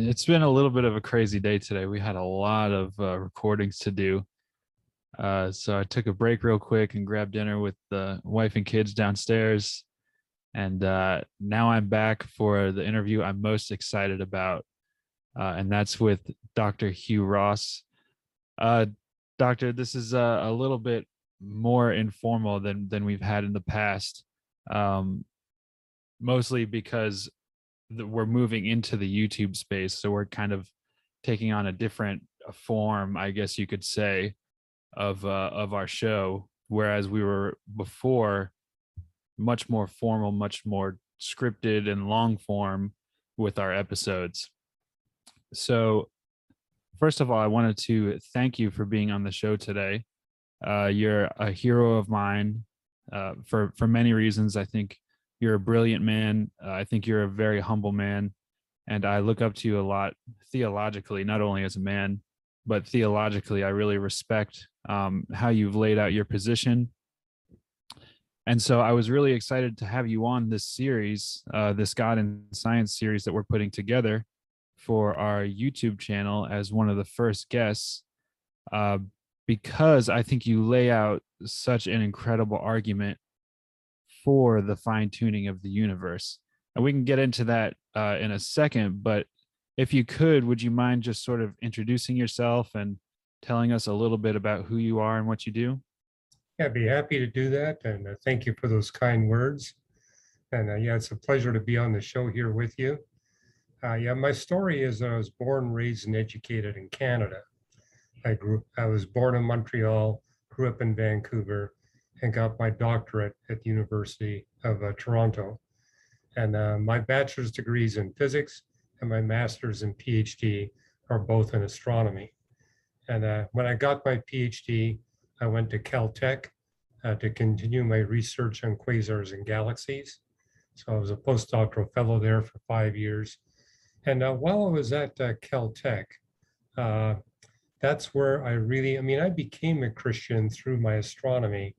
It's been a little bit of a crazy day today. We had a lot of recordings to do. So I took a break real quick and grabbed dinner with the wife and kids downstairs. And now I'm back for the interview I'm most excited about. And that's with Dr. Hugh Ross. Uh, Doctor, this is a little bit more informal than we've had in the past, um, mostly because we're moving into the YouTube space. So we're kind of taking on a different form, I guess you could say, of our show. Whereas we were before much more formal, much more scripted and long form with our episodes. So first of all, I wanted to thank you for being on the show today. You're a hero of mine for many reasons. I think you're a brilliant man. I think you're a very humble man, and I look up to you a lot theologically, not only as a man, but theologically. I really respect how you've laid out your position. And so I was really excited to have you on this series, this God and Science series that we're putting together for our YouTube channel as one of the first guests, uh, because I think you lay out such an incredible argument for the fine tuning of the universe. And we can get into that in a second, but if you could, would you mind just sort of introducing yourself and telling us a little bit about who you are and what you do? Yeah, I'd be happy to do that. And thank you for those kind words. And yeah, it's a pleasure to be on the show here with you. Yeah, my story is I was born, raised, and educated in Canada. I was born in Montreal, grew up in Vancouver, and got my doctorate at the University of Toronto. And my bachelor's degrees in physics and my master's and PhD are both in astronomy. And when I got my PhD, I went to Caltech to continue my research on quasars and galaxies. So I was a postdoctoral fellow there for 5 years. And while I was at Caltech, that's where I became a Christian through my astronomy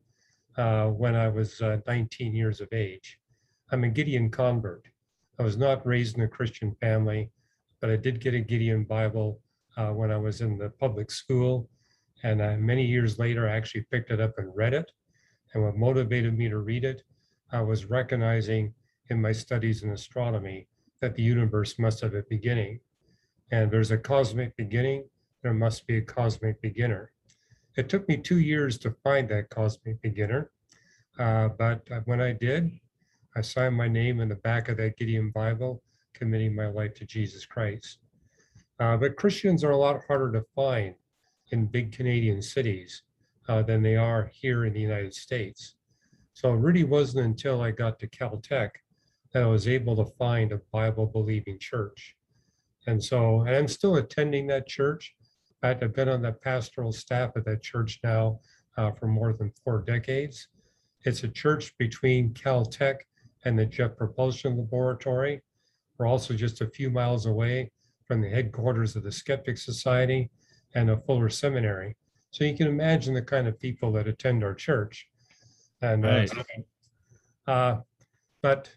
when I was 19 years of age. I'm a Gideon convert. I was not raised in a Christian family, but I did get a Gideon Bible when I was in the public school. And many years later, I actually picked it up and read it. And what motivated me to read it was recognizing in my studies in astronomy that the universe must have a beginning. And there's a cosmic beginning, there must be a cosmic beginner. It took me 2 years to find that cosmic beginner. But when I did, I signed my name in the back of that Gideon Bible, committing my life to Jesus Christ. But Christians are a lot harder to find in big Canadian cities than they are here in the United States. So it really wasn't until I got to Caltech that I was able to find a Bible-believing church. And I'm still attending that church. In fact, I've been on the pastoral staff of that church now for more than 4 decades. It's a church between Caltech and the Jet Propulsion Laboratory. We're also just a few miles away from the headquarters of the Skeptic Society and a Fuller Seminary. So you can imagine the kind of people that attend our church. And Right. But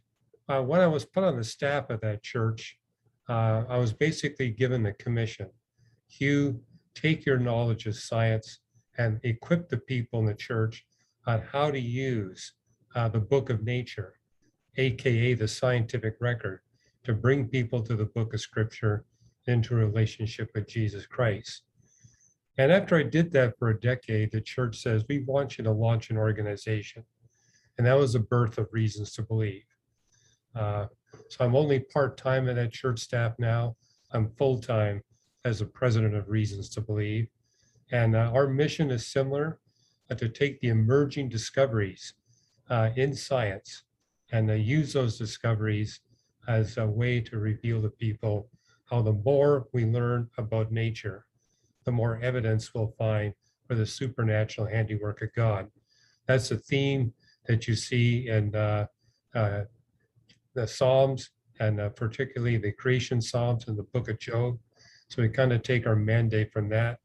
when I was put on the staff of that church, I was basically given the commission: Hugh, take your knowledge of science and equip the people in the church on how to use the book of nature, AKA the scientific record, to bring people to the book of scripture into a relationship with Jesus Christ. And after I did that for a decade, the church says, we want you to launch an organization. And that was the birth of Reasons to Believe. So I'm only part-time in that church staff now. I'm full-time as the president of Reasons to Believe. And our mission is similar, to take the emerging discoveries in science and use those discoveries as a way to reveal to people how the more we learn about nature, the more evidence we'll find for the supernatural handiwork of God. That's a theme that you see in the Psalms, and particularly the creation Psalms in the book of Job. So we kind of take our mandate from that.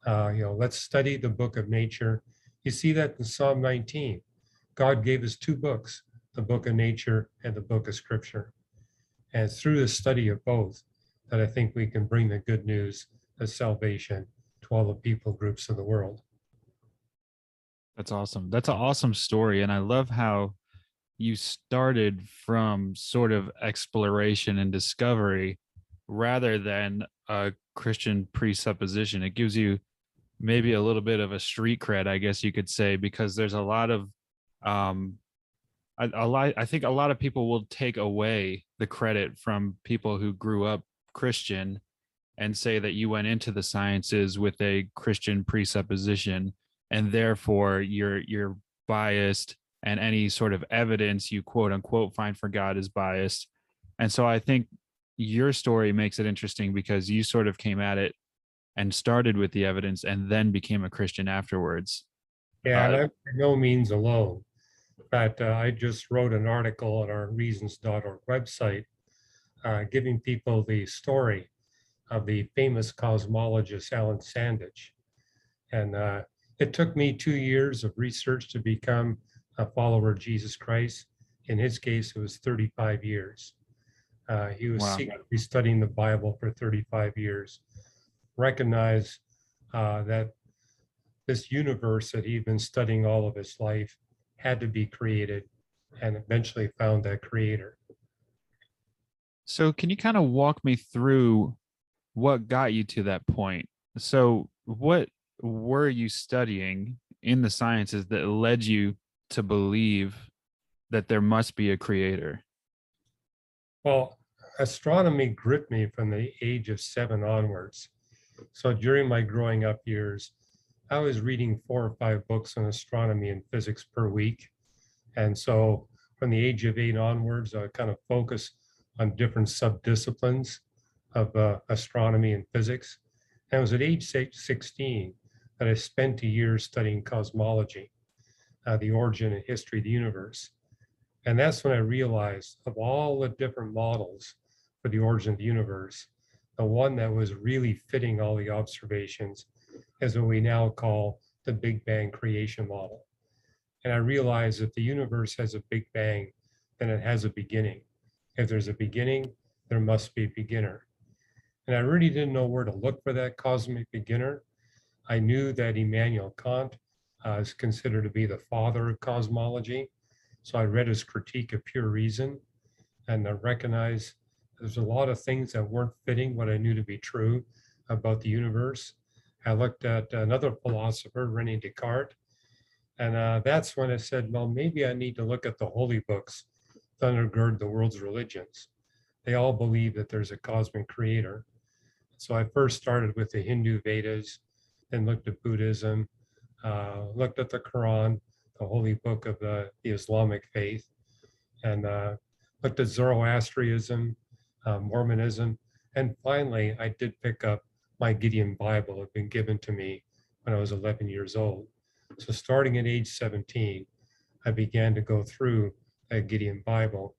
Let's study the book of nature. You see that in Psalm 19. God gave us 2 books, the book of nature and the book of scripture. And through the study of both, that I think we can bring the good news of salvation to all the people groups of the world. That's awesome. That's an awesome story. And I love how you started from sort of exploration and discovery rather than a Christian presupposition. It gives you maybe a little bit of a street cred, I guess you could say, because there's a lot of um I think a lot of people will take away the credit from people who grew up Christian and say that you went into the sciences with a Christian presupposition and therefore you're biased, and any sort of evidence you quote unquote find for God is biased. And so I think your story makes it interesting because you sort of came at it and started with the evidence and then became a Christian afterwards. Yeah, and Uh, I'm by no means alone. In fact, I just wrote an article on our reasons.org website giving people the story of the famous cosmologist Alan Sandage. And it took me 2 years of research to become a follower of Jesus Christ. In his case, it was 35 years. He was wow. secretly studying the Bible for 35 years, recognized that this universe that he'd been studying all of his life had to be created, and eventually found that creator. So can you kind of walk me through what got you to that point? So what were you studying in the sciences that led you to believe that there must be a creator? Well, astronomy gripped me from the age of 7 onwards. So during my growing up years, I was reading 4 or 5 books on astronomy and physics per week. And so from the age of 8 onwards, I kind of focused on different subdisciplines of astronomy and physics. And it was at age 16 that I spent a year studying cosmology, the origin and history of the universe. And that's when I realized of all the different models for the origin of the universe, the one that was really fitting all the observations is what we now call the Big Bang creation model. And I realized if the universe has a Big Bang, then it has a beginning. If there's a beginning, there must be a beginner. And I really didn't know where to look for that cosmic beginner. I knew that Immanuel Kant is considered to be the father of cosmology. So I read his critique of pure reason, and I recognized there's a lot of things that weren't fitting what I knew to be true about the universe. I looked at another philosopher, Rene Descartes, and that's when I said, well, maybe I need to look at the holy books that undergird the world's religions. They all believe that there's a cosmic creator. So I first started with the Hindu Vedas, then looked at Buddhism, looked at the Quran, the holy book of the Islamic faith, and looked at Zoroastrianism, Mormonism, and finally I did pick up my Gideon Bible. It had been given to me when I was 11 years old. So starting at age 17, I began to go through a Gideon Bible.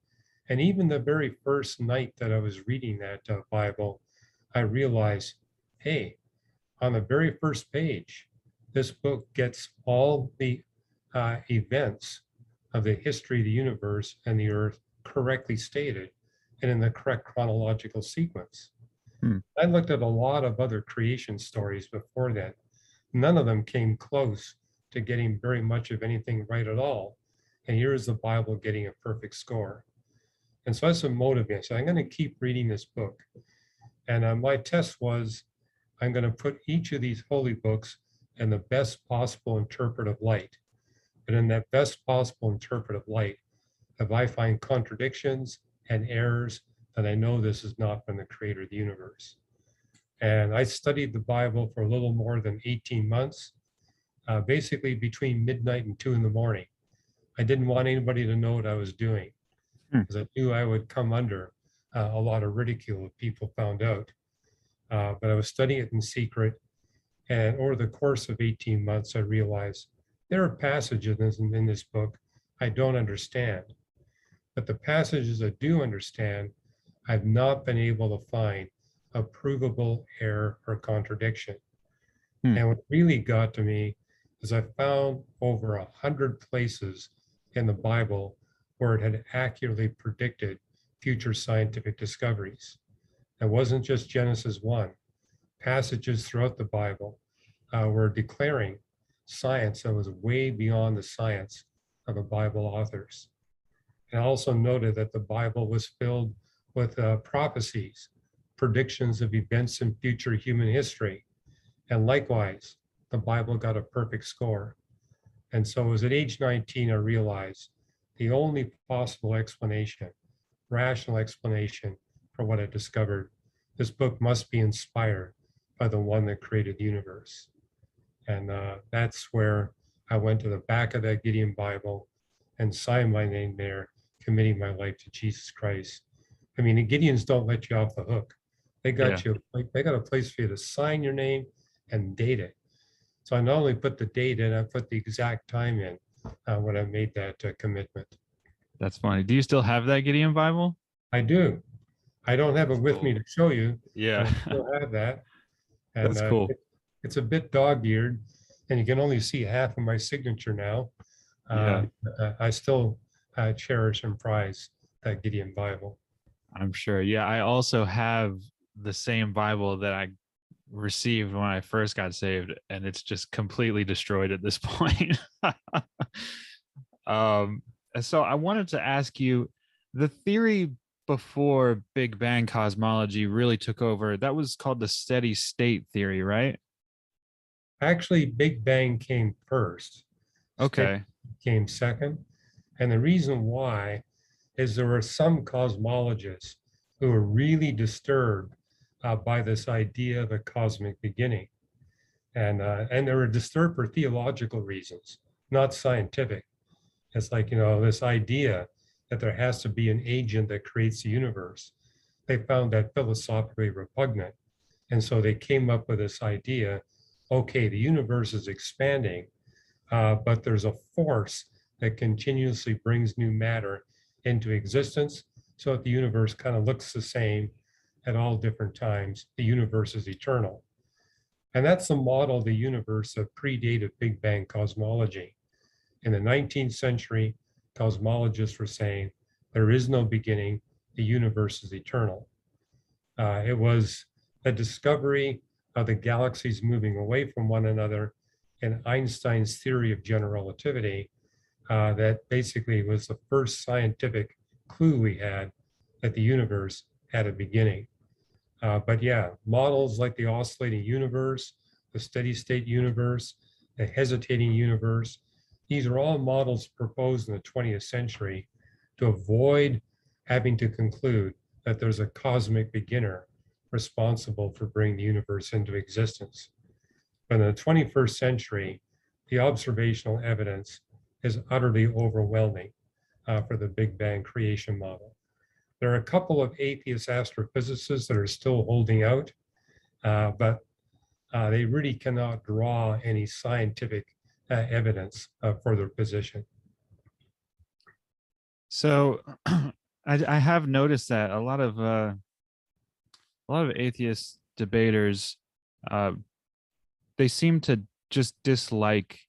And even the very first night that I was reading that Bible, I realized, hey, on the very first page, this book gets all the events of the history of the universe and the earth correctly stated and in the correct chronological sequence. Hmm. I looked at a lot of other creation stories before that. None of them came close to getting very much of anything right at all. And here is the Bible getting a perfect score. And so that's what motivated me. So I'm going to keep reading this book. And my test was I'm going to put each of these holy books in the best possible interpretive light. But in that best possible interpretive light, if I find contradictions and errors, then I know this is not from the creator of the universe. And I studied the Bible for a little more than 18 months, basically between midnight and 2 in the morning. I didn't want anybody to know what I was doing Hmm. because I knew I would come under a lot of ridicule if people found out. But I was studying it in secret. And over the course of 18 months, I realized there are passages in this book I don't understand. But the passages I do understand, I've not been able to find a provable error or contradiction. Hmm. And what really got to me is I found over 100 places in the Bible where it had accurately predicted future scientific discoveries. It wasn't just Genesis 1. Passages throughout the Bible were declaring science that was way beyond the science of the Bible authors. And also noted that the Bible was filled with prophecies, predictions of events in future human history. And likewise, the Bible got a perfect score. And so it was at age 19, I realized the only possible explanation, rational explanation for what I discovered, this book must be inspired by the one that created the universe. And that's where I went to the back of that Gideon Bible and signed my name there, committing my life to Jesus Christ. I mean, the Gideons don't let you off the hook. They Yeah, got you, like they got a place for you to sign your name and date it. So I not only put the date in, I put the exact time in when I made that commitment. that's funny. Do you still have that Gideon Bible? I do. I don't have it That's with me cool. to show you, but Yeah, I still have that. And that's cool. it's a bit dog-eared, and you can only see half of my signature now. Yeah, Uh, I still cherish and prize that Gideon Bible. I'm sure. Yeah, I also have the same Bible that I received when I first got saved, and it's just completely destroyed at this point. um, so I wanted to ask you, the theory before Big Bang cosmology really took over, that was called the steady state theory, right? Actually, Big Bang came first, Steady Okay. came second. And the reason why is there were some cosmologists who were really disturbed by this idea of a cosmic beginning. And they were disturbed for theological reasons, not scientific. It's like, this idea that there has to be an agent that creates the universe. They found that philosophically repugnant. And so they came up with this idea, okay, the universe is expanding, but there's a force that continuously brings new matter into existence so that the universe kind of looks the same at all different times. The universe is eternal. And that's the model of the universe that predated Big Bang cosmology. In the 19th century, cosmologists were saying there is no beginning, the universe is eternal. It was a discovery of the galaxies moving away from one another and Einstein's theory of general relativity that basically was the first scientific clue we had that the universe had a beginning. But yeah, models like the oscillating universe, the steady state universe, the hesitating universe, these are all models proposed in the 20th century to avoid having to conclude that there's a cosmic beginner responsible for bringing the universe into existence. But in the 21st century, the observational evidence is utterly overwhelming for the Big Bang creation model. There are a couple of atheist astrophysicists that are still holding out, but they really cannot draw any scientific evidence for their position. So I have noticed that a lot of atheist debaters, uh, they seem to just dislike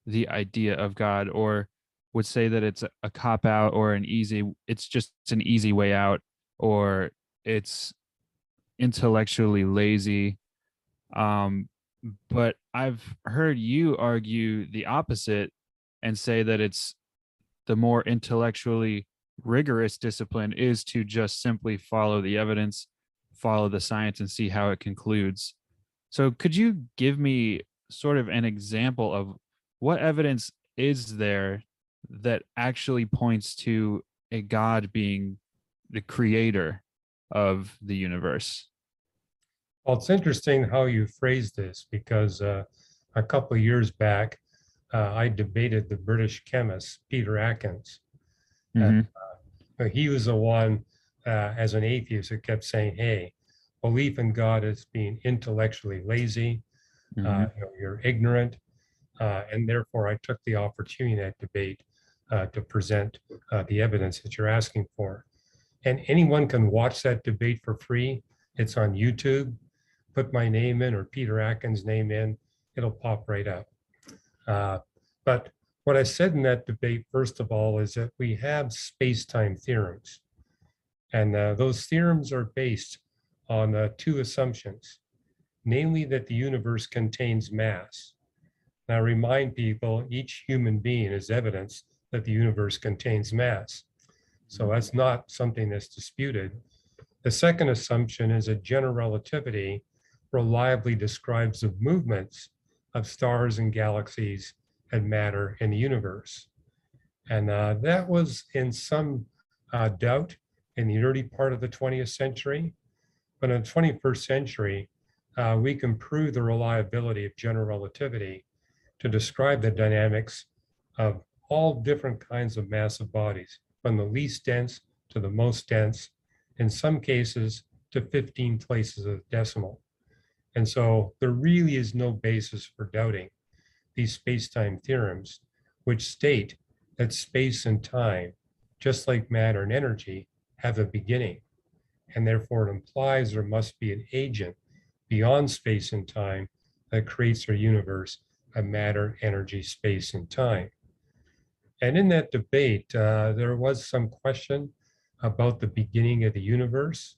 the idea of God, or would say that it's a cop out, or it's just an easy way out, or it's intellectually lazy. Um, but I've heard you argue the opposite and say that it's the more intellectually rigorous discipline is to just simply follow the evidence, follow the science, and see how it concludes. So, could you give me sort of an example of what evidence is there that actually points to a God being the creator of the universe? Well, it's interesting how you phrase this because a couple of years back, I debated the British chemist Peter Atkins. And Hmm. he was the one, as an atheist, who kept saying, hey, belief in God is being intellectually lazy, Hmm. you're ignorant. And therefore, I took the opportunity in that debate to present the evidence that you're asking for. And anyone can watch that debate for free. It's on YouTube. Put my name in or Peter Atkins' name in, it'll pop right up. But what I said in that debate, first of all, is that we have space-time theorems. And those theorems are based on two assumptions, namely that the universe contains mass. Now, I remind people each human being is evidence that the universe contains mass. So that's not something that's disputed. The second assumption is that general relativity reliably describes the movements of stars and galaxies and matter in the universe. And that was in some doubt in the early part of the 20th century. But in the 21st century, we can prove the reliability of general relativity to describe the dynamics of all different kinds of massive bodies, from the least dense to the most dense, in some cases to 15 places of the decimal. And so there really is no basis for doubting these space-time theorems, which state that space and time, just like matter and energy, have a beginning. And therefore it implies there must be an agent beyond space and time that creates our universe of matter, energy, space, and time. And in that debate, there was some question about the beginning of the universe.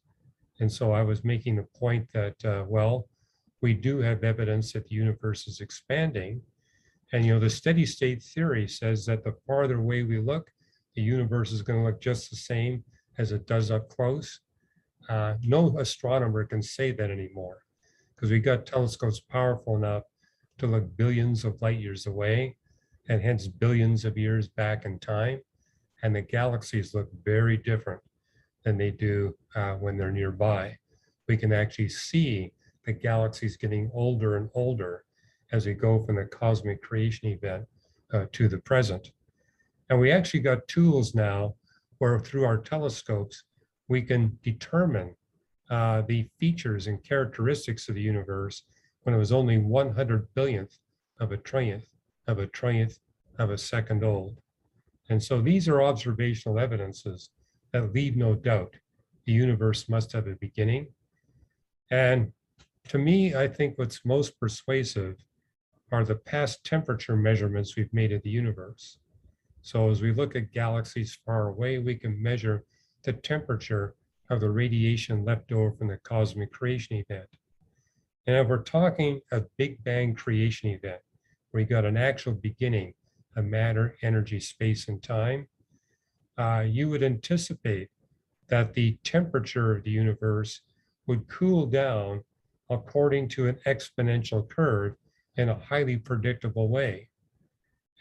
And so I was making the point that, well, we do have evidence that the universe is expanding. And, the steady state theory says that the farther away we look, the universe is going to look just the same as it does up close. No astronomer can say that anymore because we got telescopes powerful enough to look billions of light years away and hence billions of years back in time. And the galaxies look very different than they do when they're nearby. We can actually see the galaxies getting older and older as we go from the cosmic creation event to the present. And we actually got tools now where through our telescopes, we can determine the features and characteristics of the universe when it was only 100 billionth of a trillionth of a trillionth of a second old. And so these are observational evidences that leave no doubt the universe must have a beginning. And to me, I think what's most persuasive are the past temperature measurements we've made of the universe. So as we look at galaxies far away, we can measure the temperature of the radiation left over from the cosmic creation event. And if we're talking a Big Bang creation event, where you got an actual beginning of matter, energy, space, and time, you would anticipate that the temperature of the universe would cool down according to an exponential curve in a highly predictable way.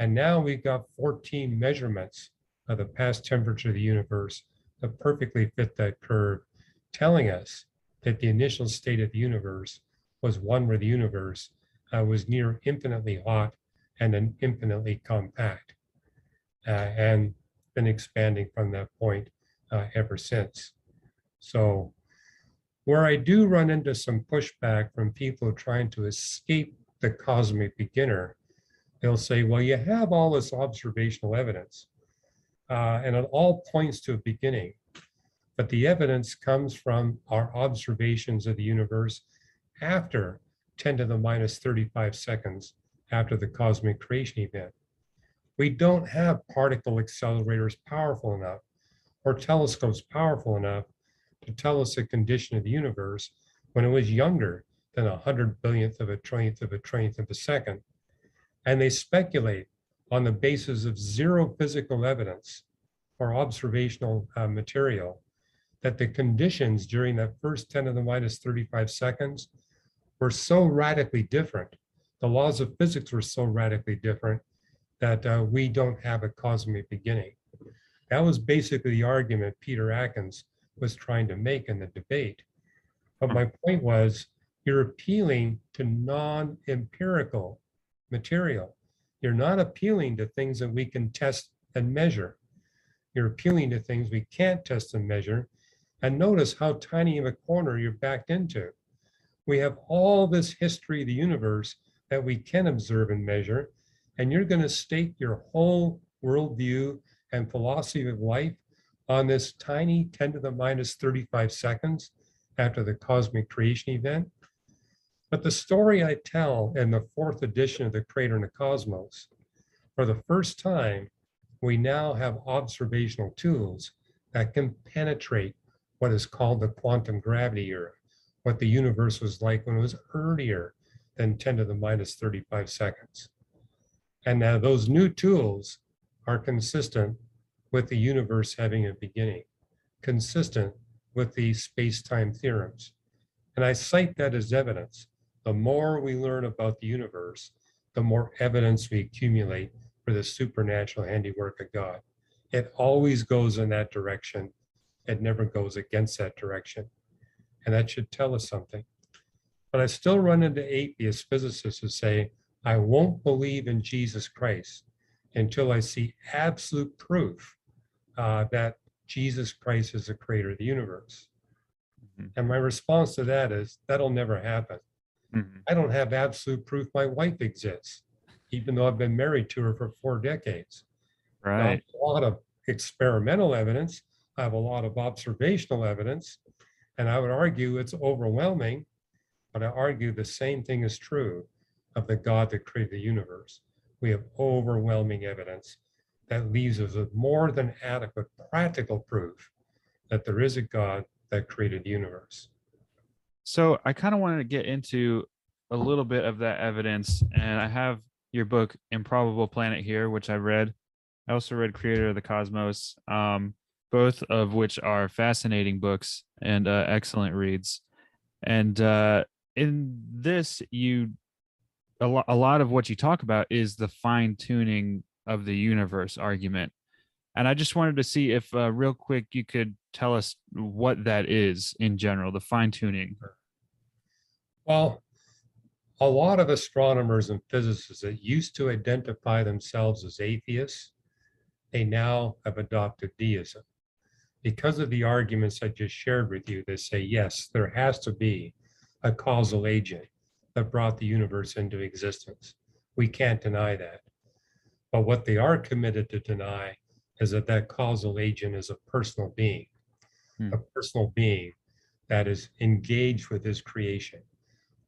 And now we've got 14 measurements of the past temperature of the universe that perfectly fit that curve, telling us that the initial state of the universe was one where the universe was near infinitely hot and then infinitely compact, and been expanding from that point ever since. So where I do run into some pushback from people trying to escape the cosmic beginner, they'll say, well, you have all this observational evidence, and it all points to a beginning. But the evidence comes from our observations of the universe after 10 to the minus 35 seconds after the cosmic creation event. We don't have particle accelerators powerful enough or telescopes powerful enough to tell us the condition of the universe when it was younger than 100 billionth of a trillionth of a trillionth of a second. And they speculate on the basis of zero physical evidence or observational material that the conditions during that first 10 to the minus 35 seconds were so radically different. The laws of physics were so radically different that we don't have a cosmic beginning. That was basically the argument Peter Atkins was trying to make in the debate. But my point was, you're appealing to non-empirical material. You're not appealing to things that we can test and measure. You're appealing to things we can't test and measure. And notice how tiny of a corner you're backed into. We have all this history of the universe that we can observe and measure, and you're going to stake your whole worldview and philosophy of life on this tiny 10 to the minus 35 seconds after the cosmic creation event. But the story I tell in the 4th edition of The Creator and the Cosmos, for the first time, we now have observational tools that can penetrate what is called the quantum gravity era. what the universe was like when it was earlier than 10 to the minus 35 seconds. And now those new tools are consistent with the universe having a beginning, consistent with the space-time theorems. And I cite that as evidence. The more we learn about the universe, the more evidence we accumulate for the supernatural handiwork of God. It always goes in that direction. It never goes against that direction. And that should tell us something. But I still run into atheist physicists who say, I won't believe in Jesus Christ until I see absolute proof that Jesus Christ is the creator of the universe. Mhm. And my response to that is, that'll never happen. Mhm. I don't have absolute proof my wife exists, even though I've been married to her for 4 decades. Now, I have Right. a lot of experimental evidence. I have a lot of observational evidence, and I would argue it's overwhelming, but I argue the same thing is true of the God that created the universe. We have overwhelming evidence that leaves us with more than adequate practical proof that there is a God that created the universe. So I kind of wanted to get into a little bit of that evidence, and I have your book Improbable Planet here, which I read. I also read Creator of the Cosmos, both of which are fascinating books and excellent reads. And in this, a lot of what you talk about is the fine tuning of the universe argument. And I just wanted to see if, real quick, you could tell us what that is in general, the fine tuning. Well, a lot of astronomers and physicists that used to identify themselves as atheists, they now have adopted deism. Because of the arguments I just shared with you, they say, yes, there has to be a causal agent that brought the universe into existence. We can't deny that. But what they are committed to deny is that that causal agent is a personal being, Hmm. a personal being that is engaged with his creation,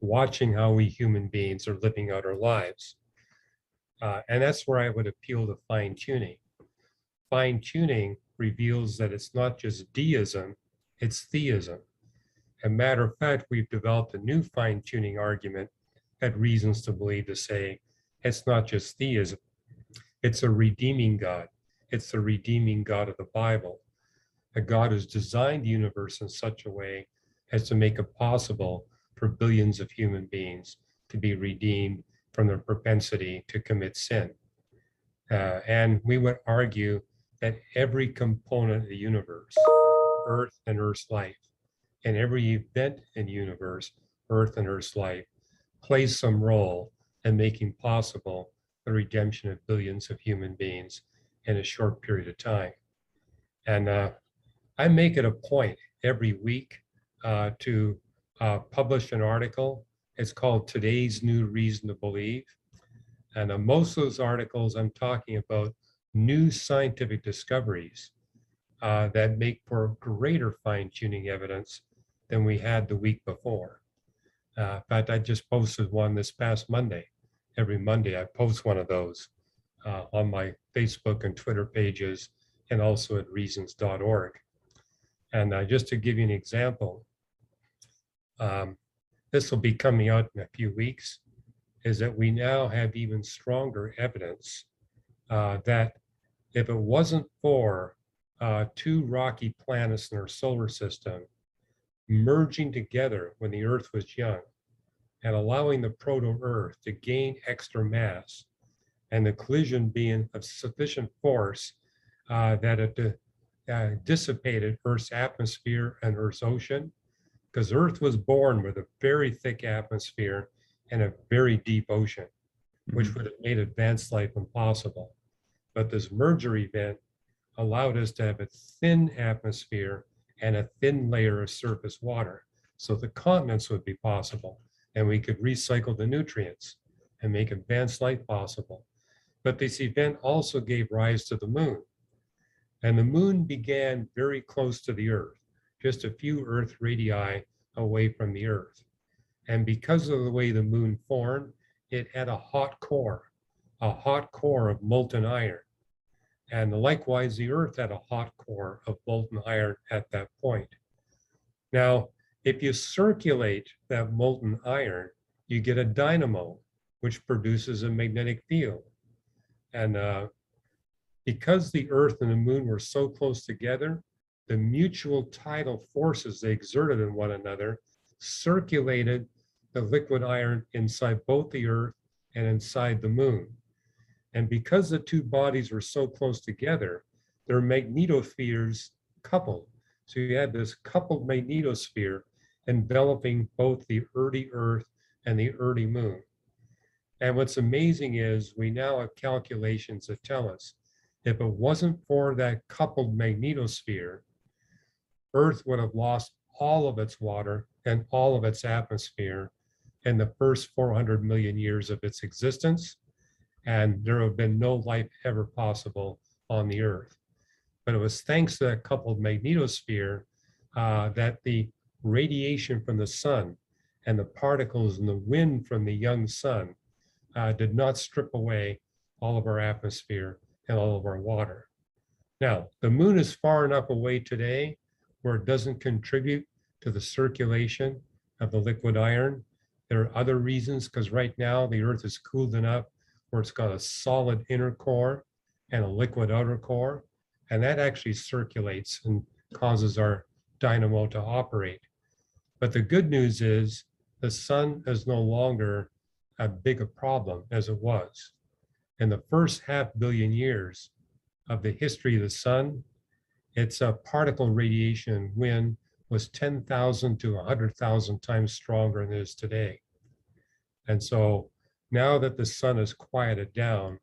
watching how we human beings are living out our lives. And that's where I would appeal to fine tuning. Fine tuning reveals that it's not just deism, it's theism. As a matter of fact, we've developed a new fine tuning argument that reasons to believe to say it's not just theism, it's a redeeming God. It's the redeeming God of the Bible. A God who's designed the universe in such a way as to make it possible for billions of human beings to be redeemed from their propensity to commit sin. And we would argue that every component of the universe, Earth and Earth's life, and every event in the universe, Earth and Earth's life, plays some role in making possible the redemption of billions of human beings in a short period of time. And I make it a point every week to publish an article. It's called Today's New Reason to Believe. And most of those articles, I'm talking about new scientific discoveries that make for greater fine-tuning evidence than we had the week before. In fact, I just posted one this past Monday. Every Monday, I post one of those on my Facebook and Twitter pages and also at reasons.org. And just to give you an example, this will be coming out in a few weeks, is that we now have even stronger evidence that if it wasn't for 2 rocky planets in our solar system merging together when the Earth was young and allowing the proto-Earth to gain extra mass and the collision being of sufficient force that it dissipated Earth's atmosphere and Earth's ocean, because Earth was born with a very thick atmosphere and a very deep ocean, which would have made advanced life impossible. But this merger event allowed us to have a thin atmosphere and a thin layer of surface water. So the continents would be possible, and we could recycle the nutrients and make advanced life possible. But this event also gave rise to the moon. And the moon began very close to the Earth, just a few Earth radii away from the Earth. And because of the way the moon formed, it had a hot core of molten iron. And likewise, the Earth had a hot core of molten iron at that point. Now, If you circulate that molten iron, you get a dynamo, which produces a magnetic field. And because the Earth and the moon were so close together, the mutual tidal forces they exerted on one another circulated the liquid iron inside both the Earth and inside the moon. And because the two bodies were so close together, their magnetospheres coupled. So you had this coupled magnetosphere enveloping both the early Earth and the early moon. And what's amazing is we now have calculations that tell us if it wasn't for that coupled magnetosphere, Earth would have lost all of its water and all of its atmosphere in the first 400 million years of its existence. And there have been no life ever possible on the Earth. But it was thanks to that coupled magnetosphere that the radiation from the sun and the particles in the wind from the young sun did not strip away all of our atmosphere and all of our water. Now, the moon is far enough away today where it doesn't contribute to the circulation of the liquid iron. There are other reasons, because right now the Earth is cooled enough where it's got a solid inner core and a liquid outer core, and that actually circulates and causes our dynamo to operate. But the good news is the sun is no longer as big a problem as it was. In the first 500 million years of the history of the sun, its particle radiation wind was 10,000 to 100,000 times stronger than it is today. And so now that the sun is quieted down,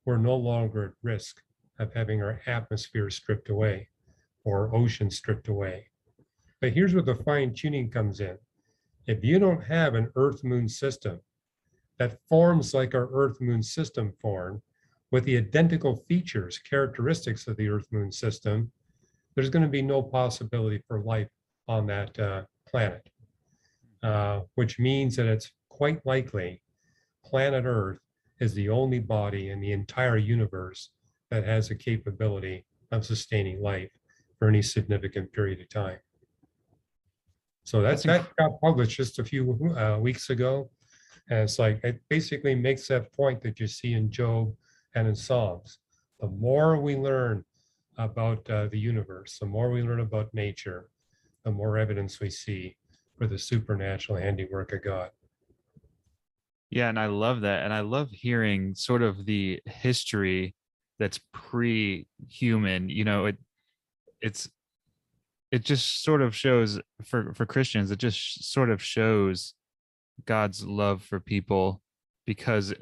we're no longer at risk of having our atmosphere stripped away or ocean stripped away. But here's where the fine tuning comes in. If you don't have an Earth-Moon system that forms like our Earth-Moon system formed, with the identical features, characteristics of the Earth-Moon system, there's going to be no possibility for life on that planet, which means that it's quite likely planet Earth is the only body in the entire universe that has the capability of sustaining life for any significant period of time. So that got published just a few weeks ago. And it's like, it basically makes that point that you see in Job and in Psalms. The more we learn about the universe, the more we learn about nature, the more evidence we see for the supernatural handiwork of God. Yeah, and I love that. And I love hearing sort of the history that's pre-human. You know, it just sort of shows for Christians, it just sort of shows God's love for people, because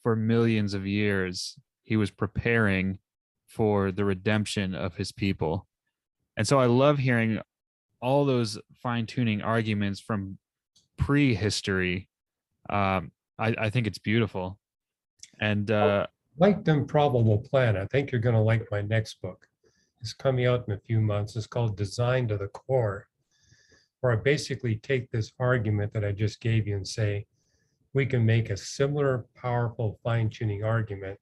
for millions of years he was preparing for the redemption of his people. And so I love hearing all those fine-tuning arguments from prehistory. I think it's beautiful. And Like the Improbable Plan, I think you're going to like my next book. It's coming out in a few months. It's called Design to the Core, where I basically take this argument that I just gave you and say, we can make a similar, powerful, fine-tuning argument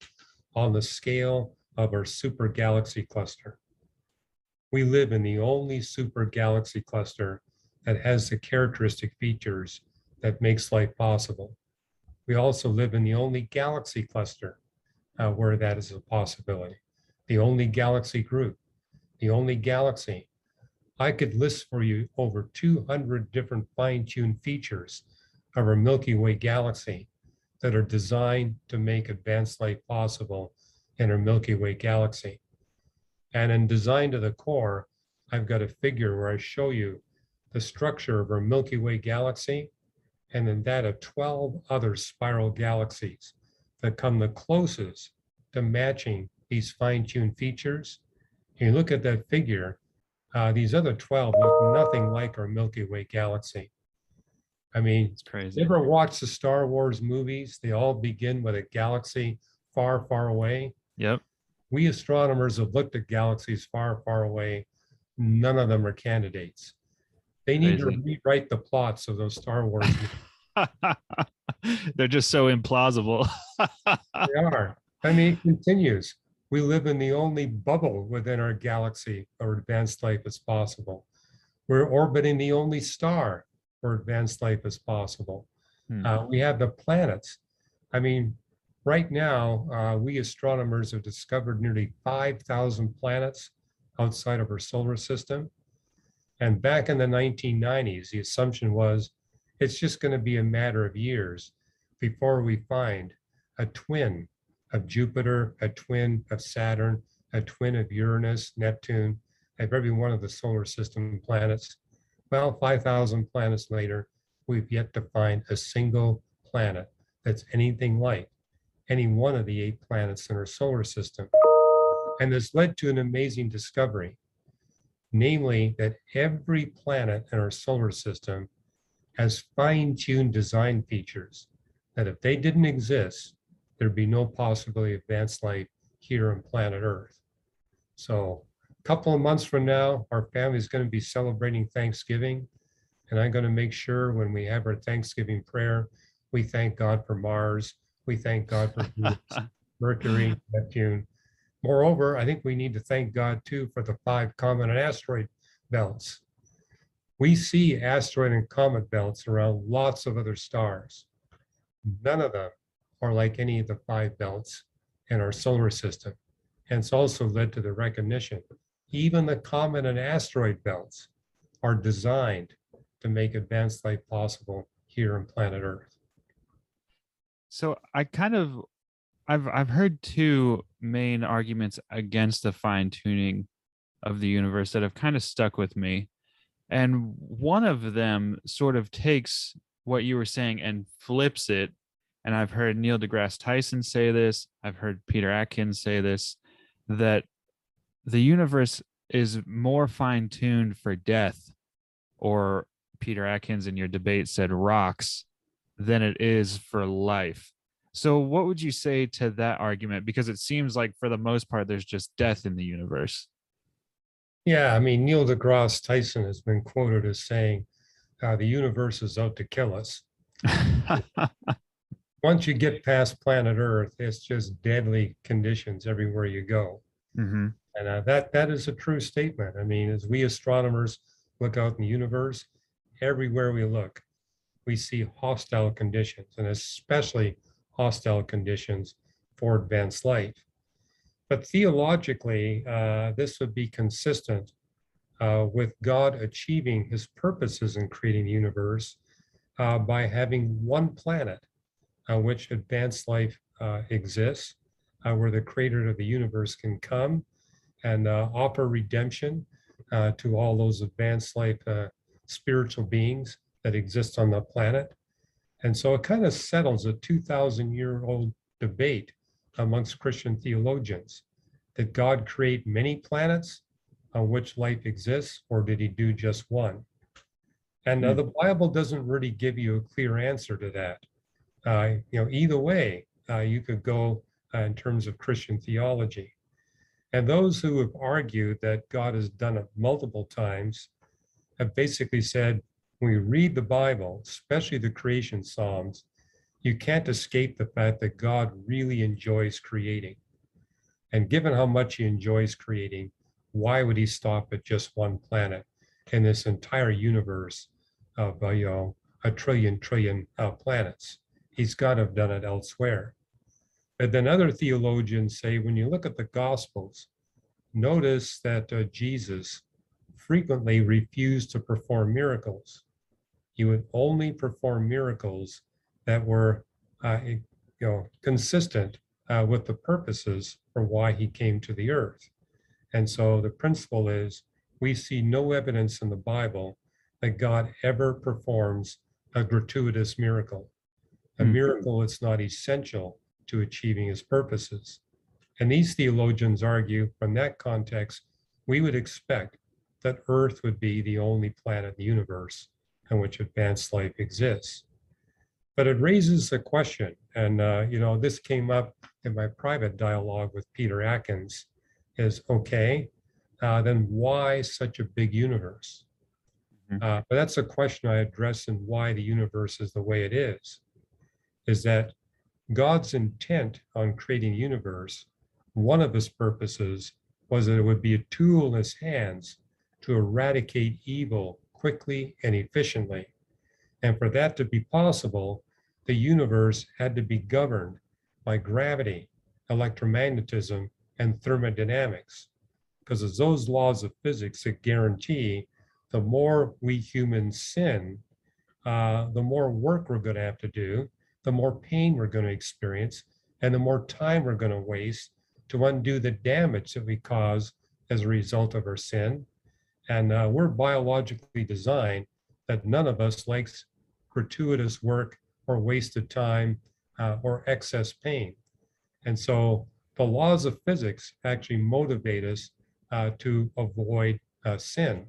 on the scale of our super galaxy cluster. We live in the only super galaxy cluster that has the characteristic features that makes life possible. We also live in the only galaxy cluster where that is a possibility. The only galaxy group, the only galaxy. I could list for you over 200 different fine-tuned features of our Milky Way galaxy that are designed to make advanced life possible in our Milky Way galaxy. And in Design to the Core, I've got a figure where I show you the structure of our Milky Way galaxy and then that of 12 other spiral galaxies that come the closest to matching these fine-tuned features. And you look at that figure, these other 12 look nothing like our Milky Way galaxy. I mean, it's crazy. You ever watch the Star Wars movies? They all begin with a galaxy far, far away. Yep. We astronomers have looked at galaxies far, far away. None of them are candidates. They need to rewrite the plots of those Star Wars movies. They're just so implausible. They are. I mean, it continues. We live in the only bubble within our galaxy where advanced life is possible. We're orbiting the only star where advanced life is possible. Hmm. We have the planets. I mean, right now, we astronomers have discovered nearly 5,000 planets outside of our solar system. And back in the 1990s, the assumption was it's just going to be a matter of years before we find a twin of Jupiter, a twin of Saturn, a twin of Uranus, Neptune, of every one of the solar system planets. Well, 5,000 planets later, we've yet to find a single planet that's anything like any one of the 8 planets in our solar system. And this led to an amazing discovery, namely that every planet in our solar system has fine-tuned design features that if they didn't exist, there'd be no possibility of advanced life here on planet Earth. So a couple of months from now, our family is going to be celebrating Thanksgiving. And I'm going to make sure when we have our Thanksgiving prayer, we thank God for Mars. We thank God for Venus, Mercury, Neptune. Moreover, I think we need to thank God too for the 5 comet and asteroid belts. We see asteroid and comet belts around lots of other stars. None of them are like any of the 5 belts in our solar system. And it's also led to the recognition. Even the comet and asteroid belts are designed to make advanced life possible here on planet Earth. So I've heard two main arguments against the fine tuning of the universe that have kind of stuck with me. And one of them sort of takes what you were saying and flips it. And I've heard Neil deGrasse Tyson say this, I've heard Peter Atkins say this, that the universe is more fine tuned for death, or Peter Atkins in your debate said rocks, than it is for life. So, what would you say to that argument? Because it seems like for the most part, there's just death in the universe. Yeah, I mean, Neil deGrasse Tyson has been quoted as saying, the universe is out to kill us. Once you get past planet Earth, it's just deadly conditions everywhere you go. Mm-hmm. And that is a true statement. I mean, as we astronomers look out in the universe, everywhere we look, we see hostile conditions, and especially hostile conditions for advanced life. But theologically, this would be consistent with God achieving his purposes in creating the universe by having one planet on which advanced life exists, where the creator of the universe can come and offer redemption to all those advanced life spiritual beings that exist on the planet. And so it kind of settles a 2,000-year-old debate amongst Christian theologians. Did God create many planets on which life exists, or did he do just one? And the Bible doesn't really give you a clear answer to that. Either way, you could go in terms of Christian theology. And those who have argued that God has done it multiple times have basically said, when we read the Bible, especially the creation Psalms, you can't escape the fact that God really enjoys creating. And given how much he enjoys creating, why would he stop at just one planet in this entire universe of, a trillion planets? He's got to have done it elsewhere. But then other theologians say, when you look at the Gospels, notice that Jesus frequently refused to perform miracles. He would only perform miracles that were, consistent with the purposes for why he came to the earth. And so the principle is, we see no evidence in the Bible that God ever performs a gratuitous miracle. A miracle is not essential to achieving his purposes. And these theologians argue from that context, we would expect that Earth would be the only planet in the universe in which advanced life exists. But it raises a question, and this came up in my private dialogue with Peter Atkins, is okay, then why such a big universe? But that's a question I address in why the universe is the way it is that God's intent on creating the universe, one of his purposes was that it would be a tool in his hands to eradicate evil quickly and efficiently. And for that to be possible, the universe had to be governed by gravity, electromagnetism, and thermodynamics, because it's those laws of physics that guarantee the more we humans sin, the more work we're going to have to do, the more pain we're going to experience, and the more time we're going to waste to undo the damage that we cause as a result of our sin. And we're biologically designed that none of us likes gratuitous work or wasted time or excess pain. And so the laws of physics actually motivate us to avoid sin.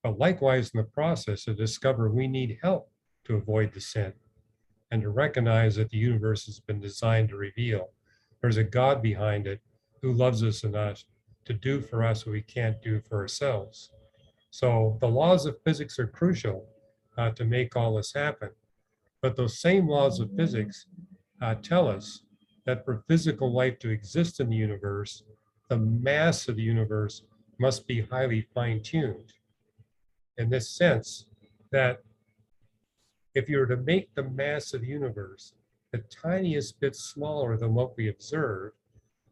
But likewise, in the process, to discover we need help to avoid the sin and to recognize that the universe has been designed to reveal there's a God behind it who loves us enough to do for us what we can't do for ourselves. So the laws of physics are crucial to make all this happen. But those same laws of physics tell us that for physical life to exist in the universe, the mass of the universe must be highly fine-tuned, in this sense that if you were to make the mass of the universe the tiniest bit smaller than what we observe,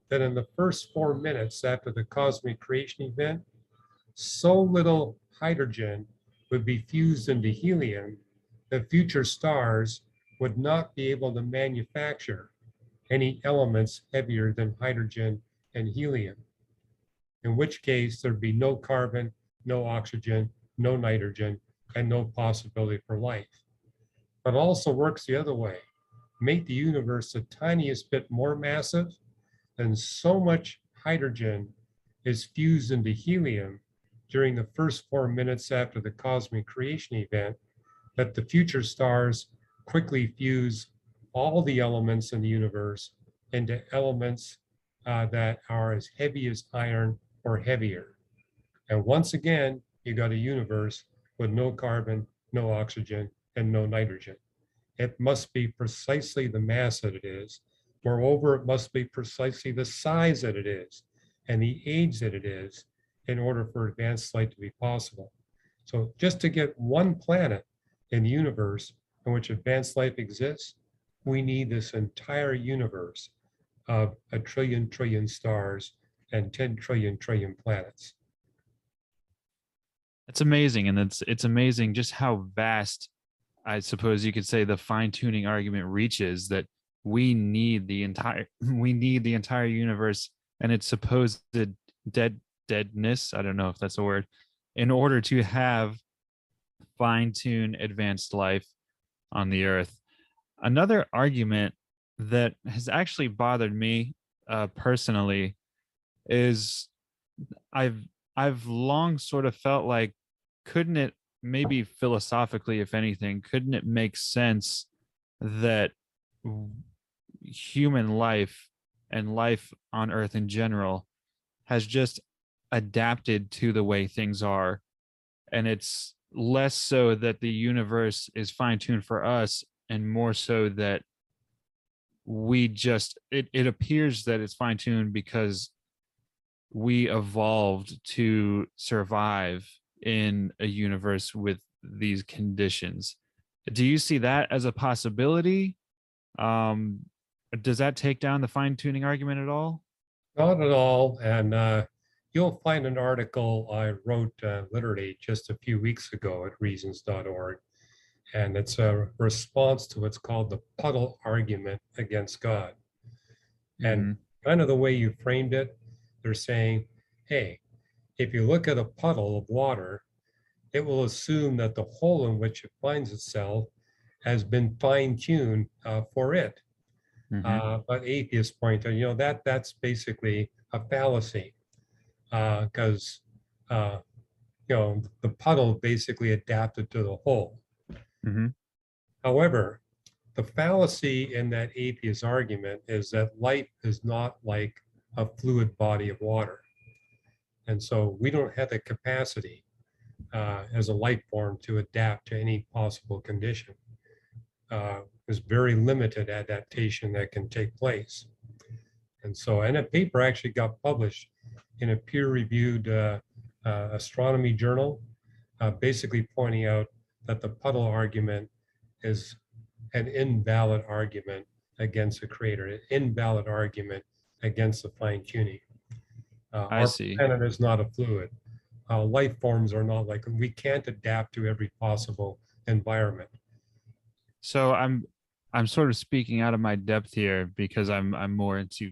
then in the first 4 minutes after the cosmic creation event, so little hydrogen would be fused into helium that future stars would not be able to manufacture any elements heavier than hydrogen and helium, in which case there'd be no carbon, no oxygen, no nitrogen, and no possibility for life. But also works the other way. Make the universe the tiniest bit more massive, then so much hydrogen is fused into helium during the first 4 minutes after the cosmic creation event that the future stars quickly fuse all the elements in the universe into elements that are as heavy as iron or heavier. And once again, you got a universe with no carbon, no oxygen, and no nitrogen. It must be precisely the mass that it is. Moreover, it must be precisely the size that it is and the age that it is in order for advanced life to be possible. So just to get one planet in the universe in which advanced life exists, we need this entire universe of a trillion stars and 10 trillion planets. It's amazing, and it's amazing just how vast, I suppose you could say, the fine-tuning argument reaches, that we need the entire universe and its supposed deadness, I don't know if that's a word, in order to have fine-tune advanced life on the earth. Another argument that has actually bothered me personally is I've I've long sort of felt like, couldn't it, maybe philosophically, if anything, couldn't it make sense that human life and life on Earth in general has just adapted to the way things are, and it's less so that the universe is fine-tuned for us and more so that we just it appears that it's fine-tuned because we evolved to survive in a universe with these conditions. Do you see that as a possibility? Um, does that take down the fine-tuning argument at all? Not at all. And you'll find an article I wrote literally just a few weeks ago at reasons.org. And it's a response to what's called the puddle argument against God. And Mhm. kind of the way you framed it, they're saying, hey, if you look at a puddle of water, it will assume that the hole in which it finds itself has been fine-tuned for it. Mhm. But atheists point out, that's basically a fallacy because the puddle basically adapted to the hole. Mhm. However, the fallacy in that atheist argument is that life is not like a fluid body of water. And so we don't have the capacity as a life form to adapt to any possible condition. There's very limited adaptation that can take place. And a paper actually got published in a peer-reviewed astronomy journal, basically pointing out that the puddle argument is an invalid argument against the creator, an invalid argument against the fine tuning. I Our see. planet is not a fluid. Life forms are not like, we can't adapt to every possible environment. So I'm sort of speaking out of my depth here because I'm more into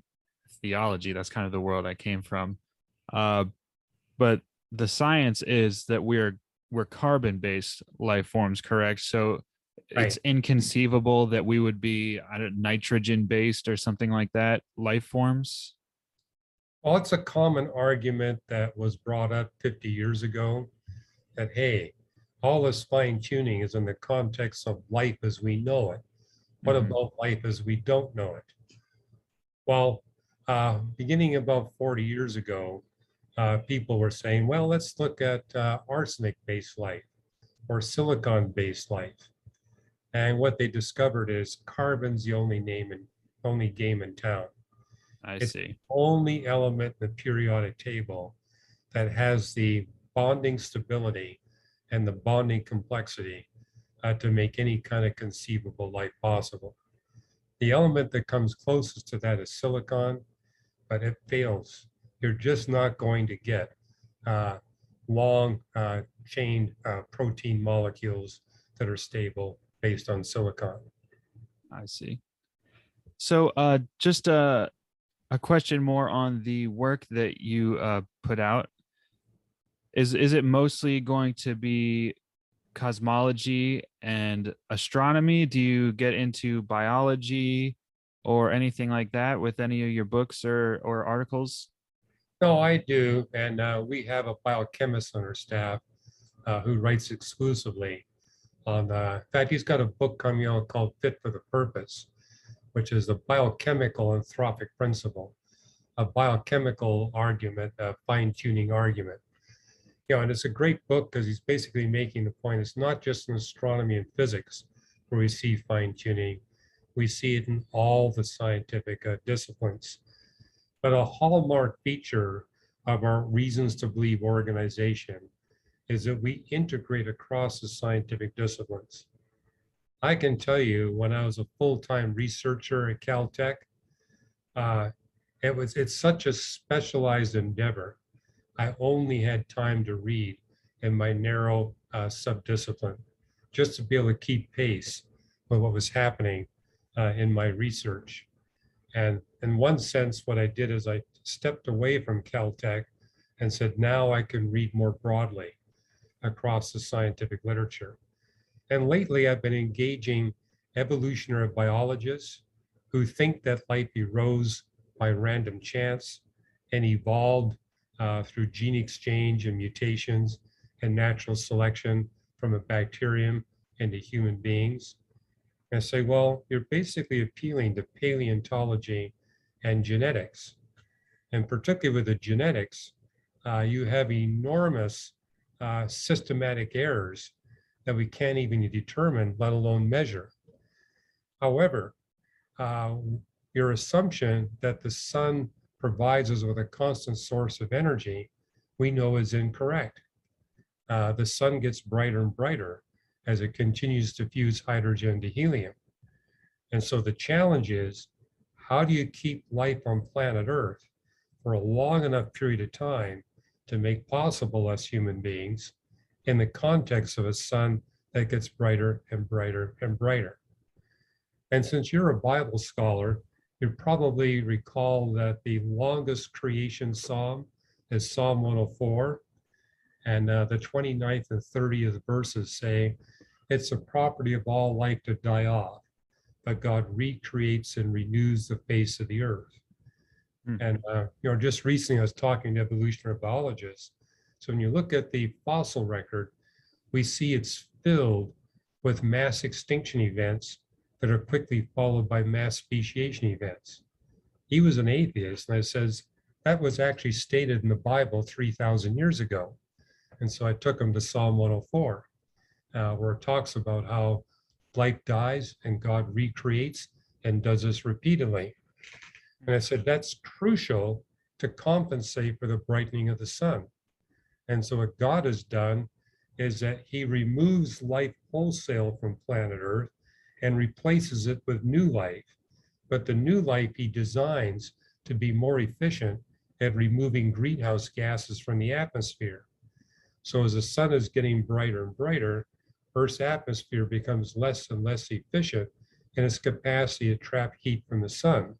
theology. That's kind of the world I came from. Uh, but the science is that we're carbon based life forms, correct? So it's Right. inconceivable that we would be, I don't, nitrogen based or something like that life forms. Well, it's a common argument that was brought up 50 years ago that, hey, all this fine tuning is in the context of life as we know it. What Mm-hmm. about life as we don't know it? Well, beginning about 40 years ago, people were saying, well, let's look at arsenic-based life or silicon-based life. And what they discovered is carbon's the only game in town. I It's the see. only element in the periodic table that has the bonding stability and the bonding complexity to make any kind of conceivable life possible. The element that comes closest to that is silicon, but it fails. You're just not going to get uh, long chain protein molecules that are stable based on silicon. I see. So just a question more on the work that you put out. Is it mostly going to be cosmology and astronomy? Do you get into biology or anything like that with any of your books or articles? No, I do. And we have a biochemist on our staff who writes exclusively on, in fact, he's got a book coming out called Fit for the Purpose, which is the biochemical anthropic principle, a biochemical argument, a fine tuning argument. And it's a great book because he's basically making the point it's not just in astronomy and physics where we see fine tuning, we see it in all the scientific disciplines. But a hallmark feature of our reasons to believe organization is that we integrate across the scientific disciplines. I can tell you when I was a full-time researcher at Caltech, uh, it's such a specialized endeavor. I only had time to read in my narrow subdiscipline just to be able to keep pace with what was happening in my research. And in one sense, what I did is I stepped away from Caltech and said, now I can read more broadly across the scientific literature. And lately, I've been engaging evolutionary biologists who think that life arose by random chance and evolved through gene exchange and mutations and natural selection from a bacterium into human beings. And I say, well, you're basically appealing to paleontology and genetics. And particularly with the genetics, you have enormous systematic errors that we can't even determine, let alone measure. However, uh, your assumption that the sun provides us with a constant source of energy, we know is incorrect. The sun gets brighter and brighter as it continues to fuse hydrogen to helium. And so the challenge is, how do you keep life on planet Earth for a long enough period of time to make possible us human beings in the context of a sun that gets brighter and brighter and brighter? And since you're a Bible scholar, you probably recall that the longest creation psalm is Psalm 104. And the 29th and 30th verses say, it's a property of all life to die off, but God recreates and renews the face of the earth. Hmm. And just recently I was talking to evolutionary biologists. So when you look at the fossil record, we see it's filled with mass extinction events that are quickly followed by mass speciation events. He was an atheist, and I says, that was actually stated in the Bible 3,000 years ago. And so I took him to Psalm 104, where it talks about how life dies and God recreates and does this repeatedly. And I said, that's crucial to compensate for the brightening of the sun. And so what God has done is that he removes life wholesale from planet Earth and replaces it with new life. But the new life he designs to be more efficient at removing greenhouse gases from the atmosphere. So as the sun is getting brighter and brighter, Earth's atmosphere becomes less and less efficient in its capacity to trap heat from the sun.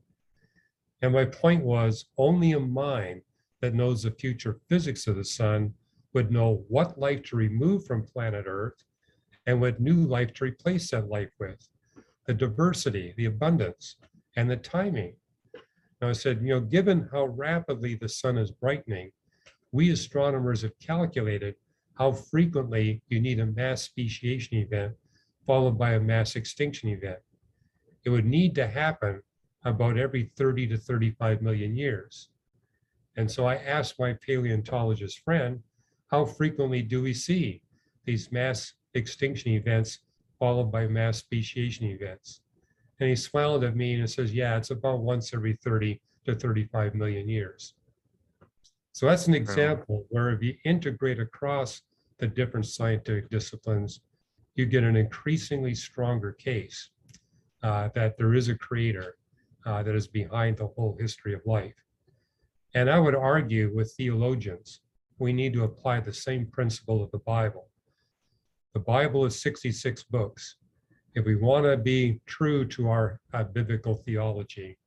And my point was only a mind that knows the future physics of the sun would know what life to remove from planet Earth and what new life to replace that life with, the diversity, the abundance, and the timing. Now I said, given how rapidly the sun is brightening, we astronomers have calculated how frequently you need a mass speciation event followed by a mass extinction event. It would need to happen about every 30 to 35 million years. And so I asked my paleontologist friend, how frequently do we see these mass extinction events followed by mass speciation events? And he smiled at me and says, yeah, it's about once every 30 to 35 million years. So that's an example where if you integrate across the different scientific disciplines, you get an increasingly stronger case that there is a creator that is behind the whole history of life. And I would argue with theologians, we need to apply the same principle of the Bible. The Bible is 66 books. If we want to be true to our biblical theology,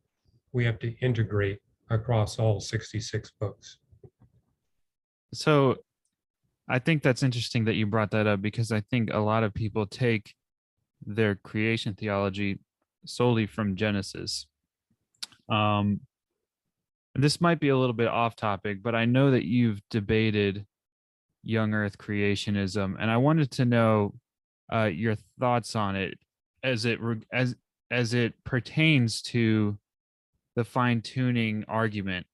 we have to integrate across all 66 books. So I think that's interesting that you brought that up, because I think a lot of people take their creation theology solely from Genesis. This might be a little bit off topic, but I know that you've debated young earth creationism, and I wanted to know your thoughts on it as it pertains to the fine-tuning argument.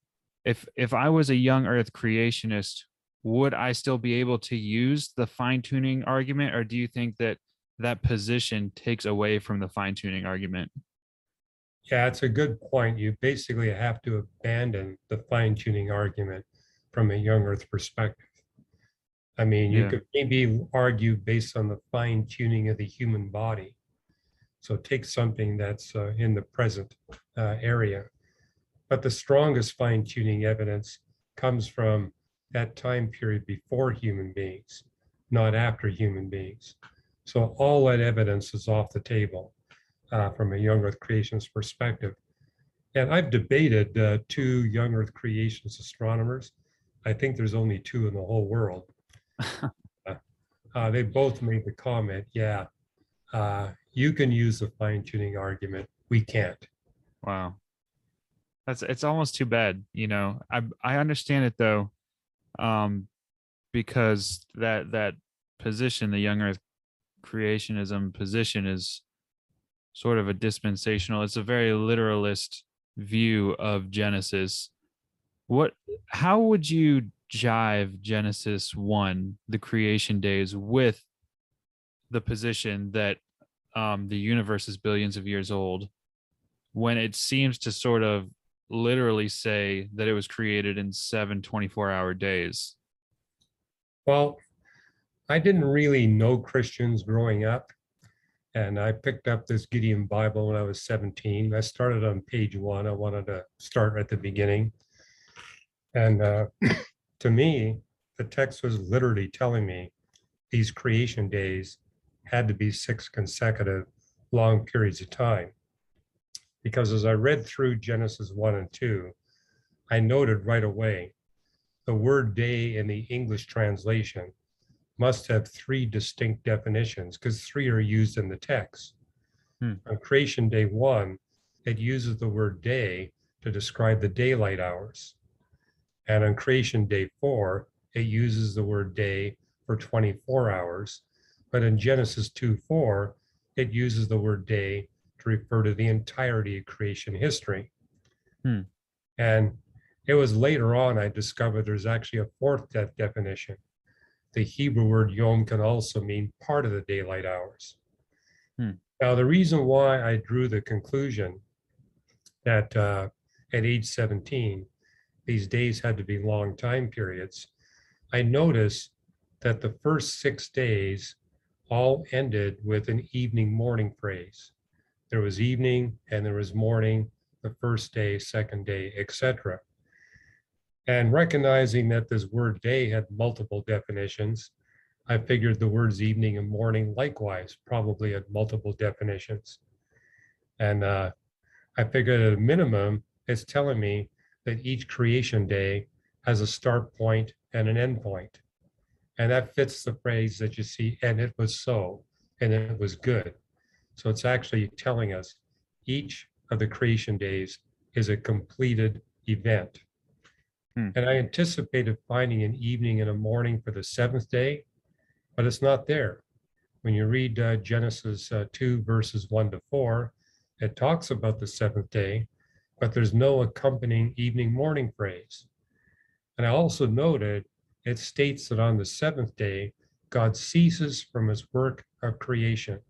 If I was a young earth creationist, would I still be able to use the fine-tuning argument, or do you think that that position takes away from the fine-tuning argument? Yeah, it's a good point. You basically have to abandon the fine-tuning argument from a young earth perspective. I mean, you Yeah. could maybe argue based on the fine-tuning of the human body. So take something that's in the present area. But the strongest fine-tuning evidence comes from that time period before human beings, not after human beings. So all that evidence is off the table from a young earth creationist perspective. And I've debated two young earth creationist astronomers. I think there's only two in the whole world. They both made the comment, yeah, you can use the fine-tuning argument. We can't. Wow. It's almost too bad, I understand it though, because that position, the young earth creationism position, is sort of a dispensational, it's a very literalist view of Genesis. How would you jive Genesis 1, the creation days, with the position that the universe is billions of years old, when it seems to sort of literally say that it was created in 7 24-hour days? Well, I didn't really know Christians growing up. And I picked up this Gideon Bible when I was 17. I started on page 1. I wanted to start at the beginning. And to me, the text was literally telling me these creation days had to be 6 consecutive long periods of time. Because as I read through Genesis 1 and 2, I noted right away the word day in the English translation must have 3 distinct definitions, because 3 are used in the text. On creation day 1, it uses the word day to describe the daylight hours. And on creation day 4, it uses the word day for 24 hours. But in Genesis 2:4, it uses the word day to refer to the entirety of creation history. And it was later on I discovered there's actually a 4th definition. The Hebrew word yom can also mean part of the daylight hours. Now, the reason why I drew the conclusion that at age 17, these days had to be long time periods, I noticed that the first 6 days all ended with an evening morning phrase. There was evening and there was morning, the first day, second day, etc. And recognizing that this word day had multiple definitions, I figured the words evening and morning likewise probably had multiple definitions. And I figured at a minimum, it's telling me that each creation day has a start point and an end point. And that fits the phrase that you see, and it was so, and it was good. So it's actually telling us each of the creation days is a completed event. Hmm. And I anticipated finding an evening and a morning for the seventh day, but it's not there. When you read Genesis 2, verses 1 to 4, it talks about the seventh day, but there's no accompanying evening morning phrase. And I also noted it states that on the seventh day, God ceases from his work of creation.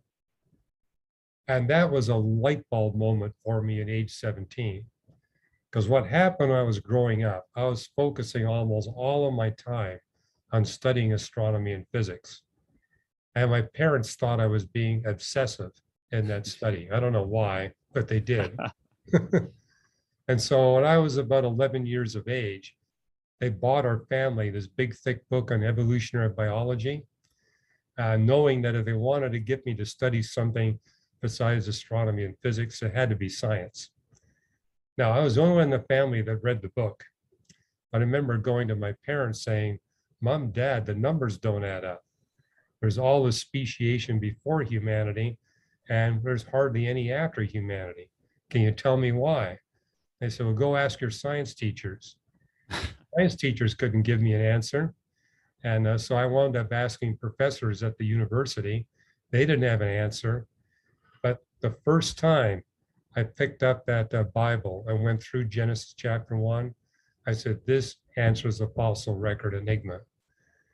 And that was a light bulb moment for me at age 17. Because what happened when I was growing up, I was focusing almost all of my time on studying astronomy and physics. And my parents thought I was being obsessive in that study. I don't know why, but they did. And so when I was about 11 years of age, they bought our family this big, thick book on evolutionary biology, knowing that if they wanted to get me to study something besides astronomy and physics, it had to be science. Now, I was the only one in the family that read the book. I remember going to my parents saying, Mom, Dad, the numbers don't add up. There's all this speciation before humanity, and there's hardly any after humanity. Can you tell me why? They said, well, go ask your science teachers. Science teachers couldn't give me an answer. And so I wound up asking professors at the university. They didn't have an answer. But the first time I picked up that Bible and went through Genesis chapter 1, I said, this answers the fossil record enigma.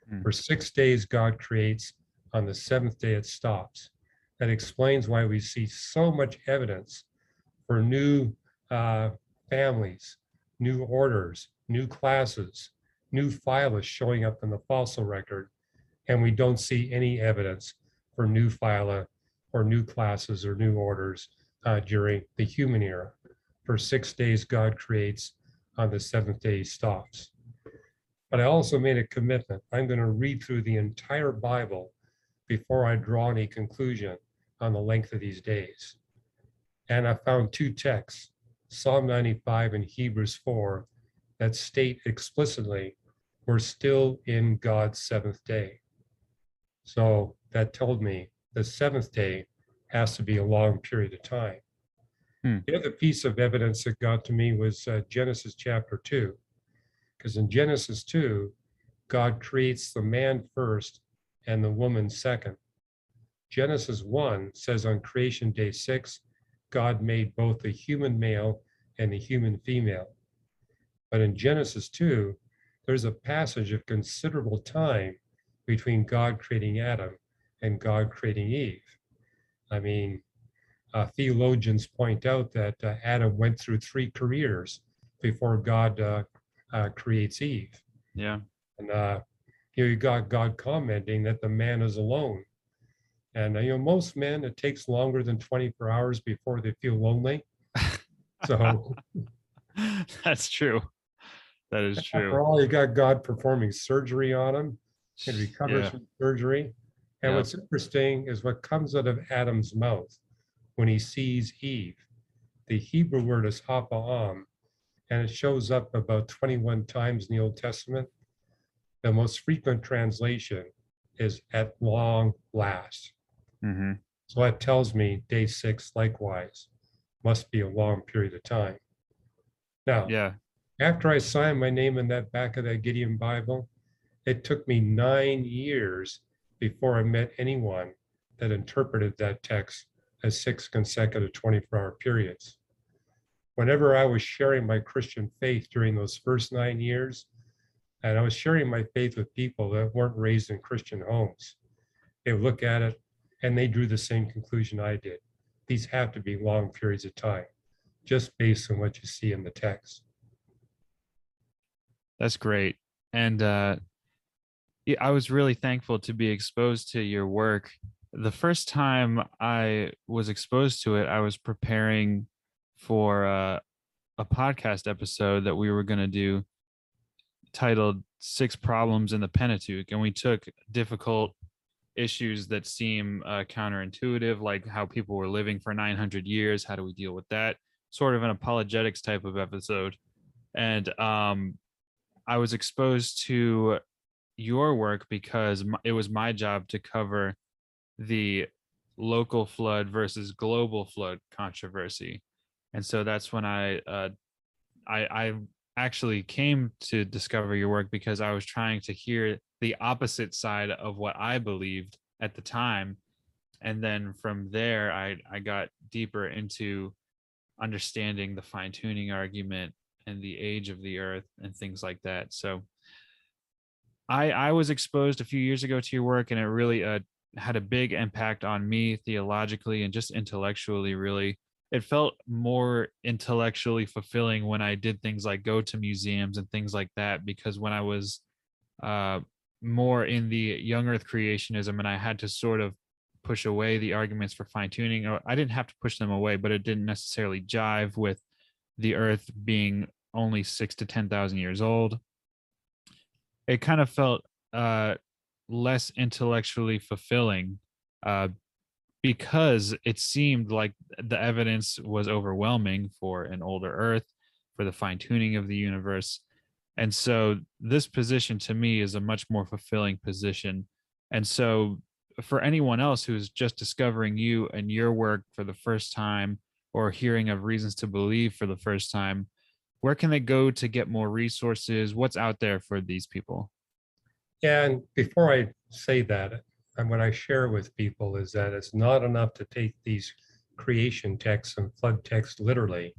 Hmm. For 6 days, God creates. On the seventh day, it stops. That explains why we see so much evidence for new families, new orders, new classes, new phyla showing up in the fossil record, and we don't see any evidence for new phyla or new classes or new orders during the human era. For 6 days, God creates. On the seventh day, he stops. But I also made a commitment. I'm going to read through the entire Bible before I draw any conclusion on the length of these days. And I found two texts, Psalm 95 and Hebrews 4, that state explicitly, we're still in God's seventh day. So that told me the seventh day has to be a long period of time. Hmm. The other piece of evidence that got to me was Genesis chapter 2, because in Genesis 2, God creates the man first and the woman second. Genesis 1 says on creation day 6, God made both the human male and the human female. But in Genesis 2, there's a passage of considerable time between God creating Adam and God creating Eve. I mean, theologians point out that Adam went through 3 careers before God creates Eve. Yeah. And here you got God commenting that the man is alone. And most men, it takes longer than 24 hours before they feel lonely. So That's true. That is true. after all, you got God performing surgery on him and recovers Yeah. from surgery. And Yeah. what's interesting is what comes out of Adam's mouth when he sees Eve. The Hebrew word is hapa'am, and it shows up about 21 times in the Old Testament. The most frequent translation is at long last. Mm-hmm. So that tells me day 6, likewise, must be a long period of time. Now, Yeah. after I signed my name in that back of that Gideon Bible, it took me 9 years before I met anyone that interpreted that text as 6 consecutive 24-hour periods. Whenever I was sharing my Christian faith during those first 9 years, and I was sharing my faith with people that weren't raised in Christian homes, they would look at it and they drew the same conclusion I did. These have to be long periods of time, just based on what you see in the text. That's great. And Yeah, I was really thankful to be exposed to your work. The first time I was exposed to it, I was preparing for a podcast episode that we were going to do titled Six Problems in the Pentateuch. And we took difficult issues that seem counterintuitive, like how people were living for 900 years. How do we deal with that? Sort of an apologetics type of episode. And I was exposed to your work because it was my job to cover the local flood versus global flood controversy. And so that's when I actually came to discover your work because I was trying to hear the opposite side of what I believed at the time. And then from there, I got deeper into understanding the fine tuning argument and the age of the earth and things like that. So I was exposed a few years ago to your work, and it really had a big impact on me theologically and just intellectually. Really, it felt more intellectually fulfilling when I did things like go to museums and things like that. Because when I was uh, more in the young Earth creationism, and I had to sort of push away the arguments for fine tuning, or I didn't have to push them away, but it didn't necessarily jive with the Earth being only 6 to 10,000 years old. It kind of felt uh, less intellectually fulfilling uh, because it seemed like the evidence was overwhelming for an older Earth, for the fine tuning of the universe. And so this position to me is a much more fulfilling position. And so for anyone else who's just discovering you and your work for the first time or hearing of reasons to believe for the first time, where can they go to get more resources? What's out there for these people? And before I say that, and what I share with people is that it's not enough to take these creation texts and flood texts literally.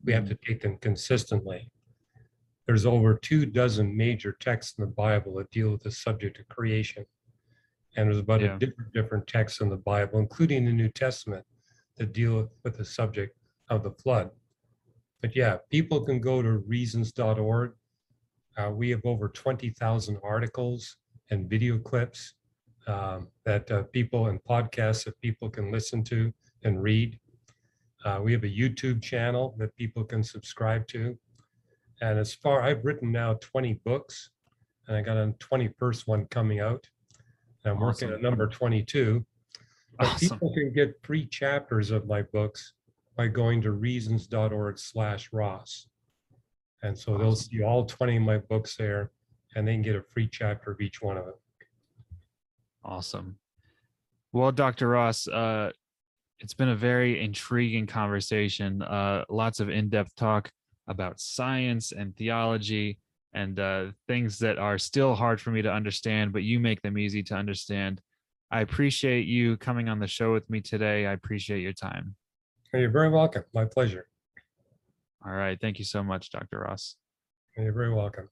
We have Mm, to take them consistently. There's over 24 major texts in the Bible that deal with the subject of creation. And there's about a yeah. different texts in the Bible, including the New Testament, that deal with the subject of the flood. But yeah, people can go to reasons.org. We have over 20,000 articles and video clips that people and podcasts that people can listen to and read. We have a YouTube channel that people can subscribe to. And I've written now 20 books, and I got a 21st one coming out. And I'm working Awesome. at number 22. But Awesome. people can get free chapters of my books by going to reasons.org/Ross. And so they'll Awesome. see all 20 of my books there, and they can get a free chapter of each one of them. Awesome. Well, Dr. Ross, it's been a very intriguing conversation. Lots of in-depth talk about science and theology and things that are still hard for me to understand, but you make them easy to understand. I appreciate you coming on the show with me today. I appreciate your time. You're very welcome. My pleasure. All right. Thank you so much, Dr. Ross. You're very welcome.